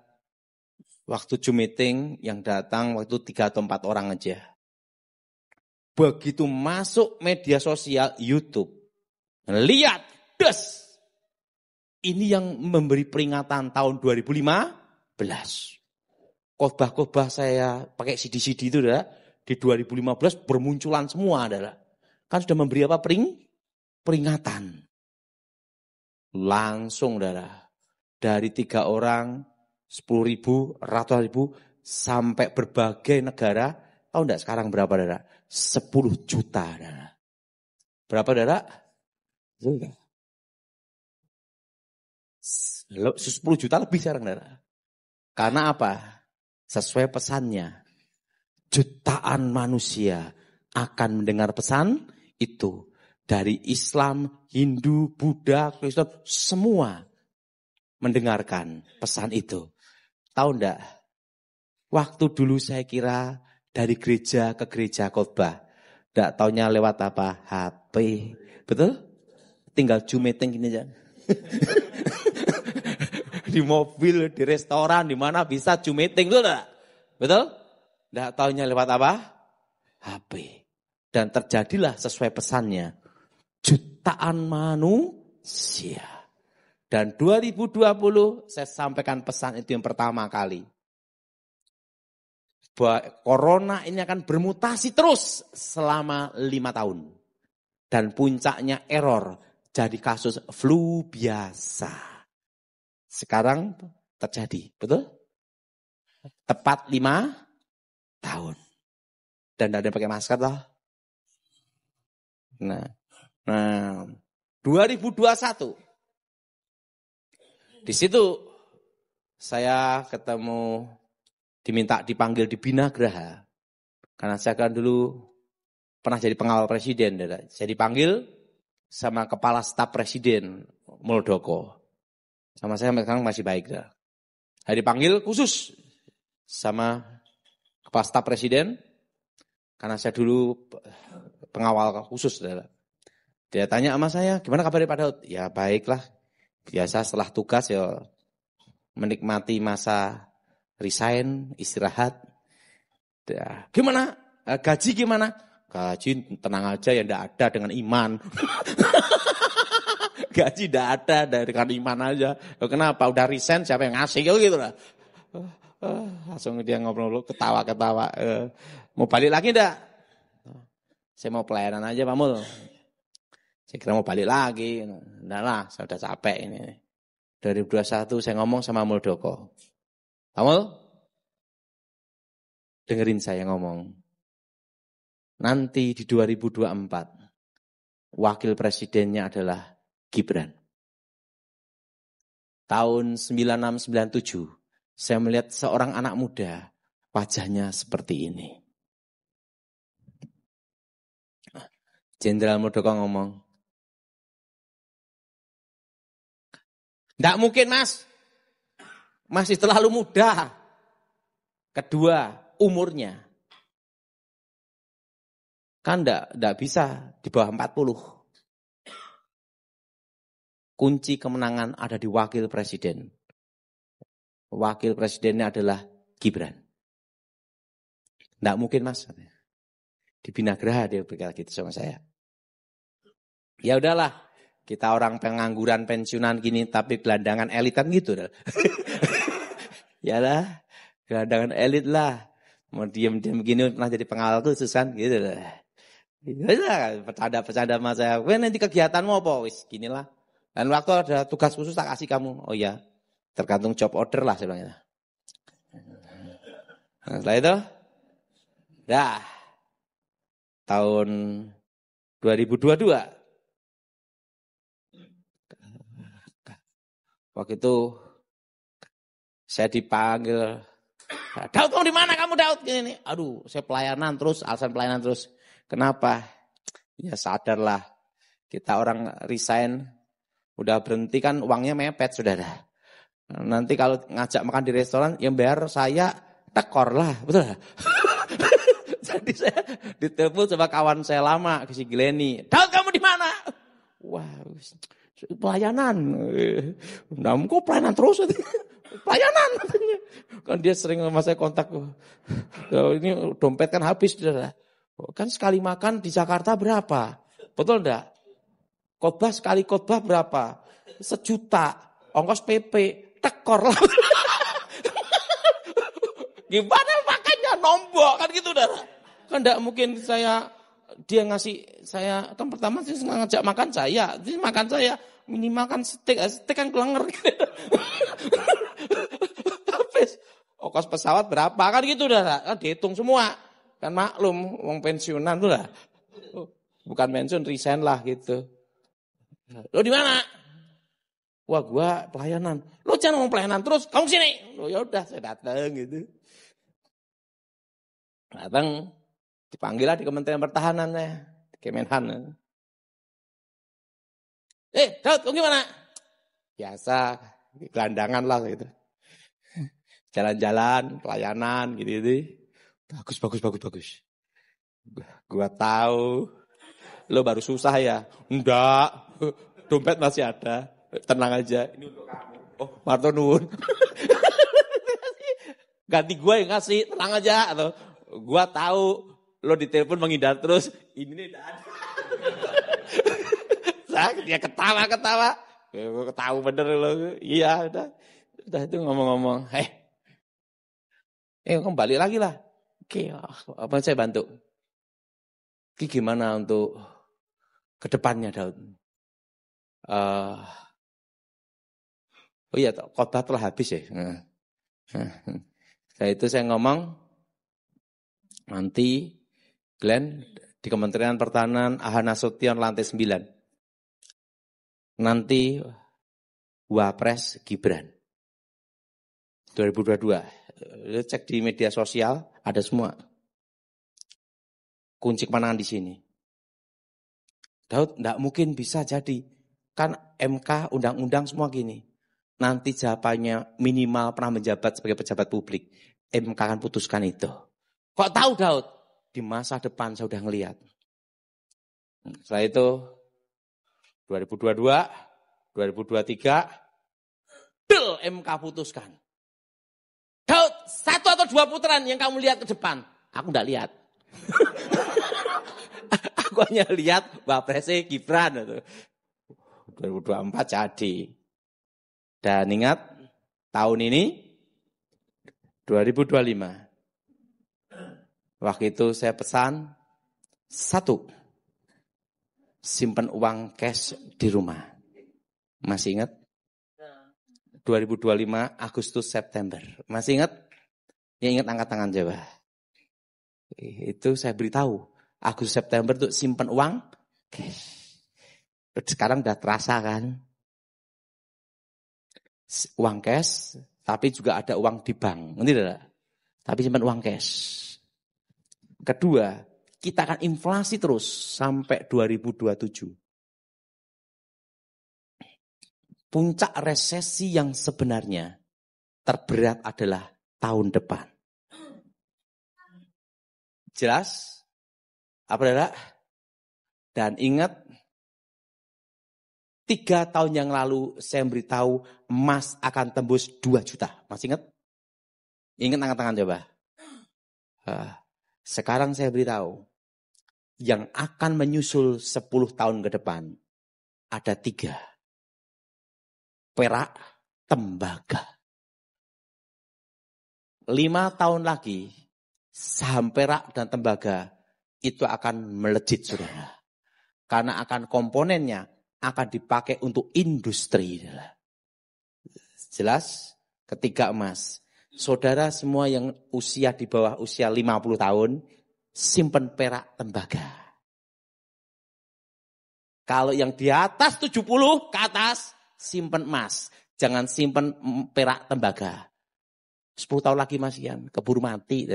Waktu Zoom meeting yang datang waktu 3 atau 4 orang aja. Begitu masuk media sosial YouTube, lihat, des. Ini yang memberi peringatan tahun 2015. Khotbah-khotbah saya pakai CD-CD itu adalah di 2015 bermunculan semua adalah. Kan sudah memberi apa peringatan. Langsung adalah dari 3 orang, 10.000, ratusan ribu sampai berbagai negara. Tahu enggak sekarang berapa adalah? 10 juta adalah. Berapa adalah? 10 juta lebih sekarang, Dara. Karena apa? Sesuai pesannya. Jutaan manusia akan mendengar pesan itu. Dari Islam, Hindu, Buddha, Kristen, semua mendengarkan pesan itu. Tahu enggak? Waktu dulu saya kira dari gereja ke gereja khotbah. Enggak taunya lewat apa? HP. Betul? Tinggal Zoom meeting gini aja. Di mobil, di restoran, di mana bisa Zoom meeting, betul enggak? Betul? Enggak taunya lewat apa? HP. Dan terjadilah sesuai pesannya. Jutaan manusia. Dan 2020 saya sampaikan pesan itu yang pertama kali. Bahwa corona ini akan bermutasi terus selama 5 tahun. Dan puncaknya error jadi kasus flu biasa. Sekarang terjadi, betul? Tepat 5 tahun. Dan tidak ada yang pakai masker lah. Nah, 2021. Di situ saya ketemu, diminta dipanggil di Binagraha. Karena saya kan dulu pernah jadi pengawal presiden. Saya dipanggil, sama kepala staf presiden Muldoko. Sama saya sekarang masih baik dah. Saya dipanggil khusus sama kepala staf presiden karena saya dulu pengawal khusus. Dia tanya sama saya, gimana kabarnya Pak Daud? Ya baiklah, biasa setelah tugas ya menikmati masa resign, istirahat. Ya, gimana? Gaji gimana? Gaji tenang aja ya enggak ada dengan iman. Gaji enggak ada dengan iman aja. Kenapa? Udah resign siapa yang ngasih gitu lah. Langsung dia ngobrol ketawa-ketawa. Mau balik lagi enggak? Saya mau pelayanan aja Pak Mul. Saya kira mau balik lagi. Enggak lah, saya udah capek ini. 2021 saya ngomong sama Muldoko. Pak Mul, dengerin saya ngomong. Nanti di 2024, wakil presidennya adalah Gibran. Tahun 9697, saya melihat seorang anak muda, wajahnya seperti ini. Jenderal Muldoko ngomong, enggak mungkin Mas, masih terlalu muda. Kedua, umurnya. Kan enggak bisa di bawah 40. Kunci kemenangan ada di wakil presiden. Wakil presidennya adalah Gibran. Enggak mungkin Mas. Di Binagraha dia berkata gitu sama saya. Ya udahlah, kita orang pengangguran pensiunan gini tapi gelandangan elit kan gitu. Yalah, gelandangan elit lah. Mau diam-diam begini pernah jadi pengawal khusus kan gitu lah. Ya, bercanda sama saya. Weh nanti kegiatanmu apa? Wis ginilah. Dan waktu ada tugas khusus tak kasih kamu. Oh iya, tergantung job order lah sebenarnya. Nah, setelah itu, dah tahun 2022. Waktu itu saya dipanggil. Daud, kamu di mana kamu Daud? Gini. Aduh, saya pelayanan terus, alasan pelayanan terus. Kenapa? Ya sadarlah, kita orang resign, udah berhenti kan uangnya mepet, saudara. Nanti kalau ngajak makan di restoran, yang bayar saya tekor lah, betul lah. Jadi saya ditelepon sama kawan saya lama, si Glenny. Daud kamu di mana? Wah, pelayanan. Nah, kok pelayanan terus? Pelayanan. Kan dia sering sama saya kontak. Ini dompet kan habis, saudara. Kan sekali makan di Jakarta berapa? Betul enggak? Khotbah sekali khotbah berapa? 1 juta. Ongkos PP, tekor lah. Gimana makanya nombok kan gitu udah. Kan enggak mungkin dia ngasih saya, kan pertama sih ngajak makan saya. Jadi makan saya minimal kan steak kan kelenger. Habis ongkos pesawat berapa kan gitu udah. Kan dihitung semua. Kan maklum, wong pensiunan tuh lah. Bukan pensiun, resign lah gitu. Lo di mana? Wah, gua pelayanan. Lo jangan ngomong pelayanan terus, kamu sini. Lo ya udah, saya datang gitu. Datang, dipanggil lah di Kementerian Pertahanan ya, Kemenhan. Daud, kamu gimana? Biasa, gelandangan lah gitu. Jalan-jalan, pelayanan gitu. Bagus. Gua tahu. Lo baru susah ya? Enggak. Dompet masih ada. Tenang aja. Ini untuk kamu. Oh, Marto nuwun. Ganti gua yang ngasih, tenang aja. Atau gua tahu lo ditelepon menghindar terus. Ini nih enggak ada. Dia ketawa. Gue ketawa bener lo. Iya, udah itu ngomong-ngomong. Kembali lagi lah. Oke, apa saya bantu? Gimana untuk kedepannya Daud? Oh iya, khotbah telah habis ya. Setelah itu saya ngomong, nanti Glenn di Kementerian Pertahanan Ahana Nasution lantai 9. Nanti Wapres Gibran 2022. Cek di media sosial, ada semua. Kunci kemenangan di sini. Daud, enggak mungkin bisa jadi. Kan MK, undang-undang semua gini. Nanti jawabannya minimal pernah menjabat sebagai pejabat publik. MK akan putuskan itu. Kok tahu Daud? Di masa depan saya udah ngelihat. Setelah itu 2022, 2023, MK putuskan. Daud, 1 atau 2 putaran yang kamu lihat ke depan. Aku enggak lihat. Aku hanya lihat Wapresnya Gibran. 2024 jadi. Dan ingat, tahun ini 2025. Waktu itu saya pesan 1, simpan uang cash di rumah. Masih ingat? 2025 Agustus September. Masih ingat? Yang ingat angkat tangan coba. Itu saya beritahu. Agustus September itu simpan uang cash. Sekarang udah terasa kan? Uang cash, tapi juga ada uang di bank. Ngerti tidak? Tapi simpan uang cash. Kedua, kita akan inflasi terus sampai 2027. Puncak resesi yang sebenarnya terberat adalah tahun depan. Jelas? Apa tidak? Dan ingat, 3 tahun yang lalu saya beritahu emas akan tembus 2 juta. Masih ingat? Ingat angkat tangan coba. Sekarang saya beritahu, yang akan menyusul 10 tahun ke depan, ada 3. Perak, tembaga. 5 tahun lagi, saham perak dan tembaga itu akan melejit, saudara. Karena akan komponennya akan dipakai untuk industri. Jelas? Ketiga emas. Saudara semua yang usia di bawah usia 50 tahun, simpen perak tembaga. Kalau yang di atas 70 ke atas, simpen emas. Jangan simpen perak tembaga. 10 tahun lagi masian, keburu mati.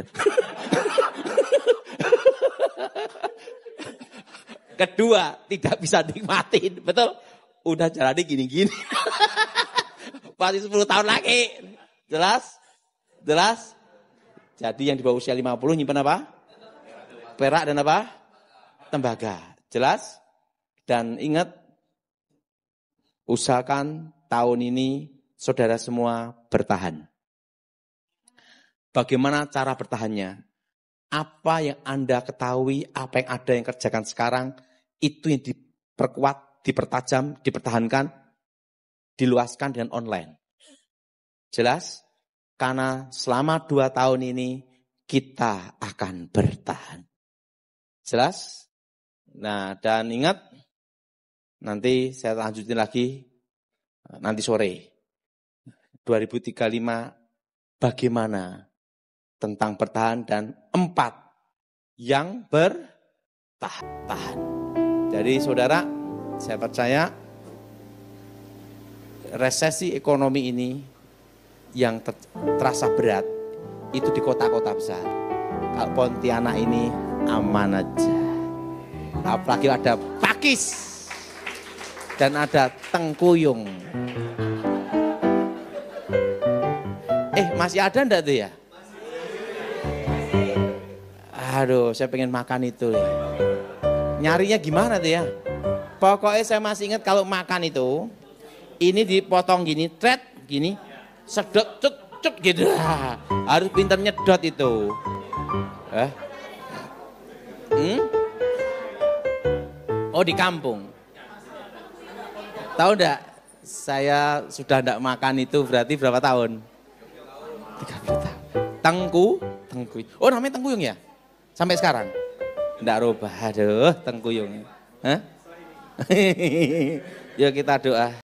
Kedua, tidak bisa nikmatin. Betul? Udah jalani gini-gini. Masih 10 tahun lagi. Jelas? Jelas? Jadi yang di bawah usia 50 nyimpen apa? Perak dan apa? Tembaga. Jelas? Dan ingat, usahakan tahun ini saudara semua bertahan. Bagaimana cara bertahannya? Apa yang Anda ketahui, apa yang ada yang kerjakan sekarang, itu yang diperkuat, dipertajam, dipertahankan, diluaskan dengan online. Jelas? Karena selama 2 tahun ini kita akan bertahan. Jelas? Nah, dan ingat, nanti saya lanjutin lagi, nanti sore. 2035, bagaimana tentang bertahan, dan 4 yang bertahan. Jadi saudara, saya percaya resesi ekonomi ini yang terasa berat itu di kota-kota besar. Kalau Pontianak ini aman aja. Apalagi ada Pakis dan ada Tengkuyung. Masih ada enggak tuh ya? Aduh, saya pengen makan itu. Nyarinya gimana tuh ya? Pokoknya saya masih ingat kalau makan itu, ini dipotong gini, tret, gini, sedot, cuk gitu. Harus pintar nyedot itu. Oh, di kampung. Tahu enggak? Saya sudah enggak makan itu berarti berapa tahun? 30 tahun. Tengkuyung. Oh, namanya Tengkuyung ya? Sampai sekarang? Enggak rubah. Aduh, Tengkuyung. Hah? Yuk kita doa.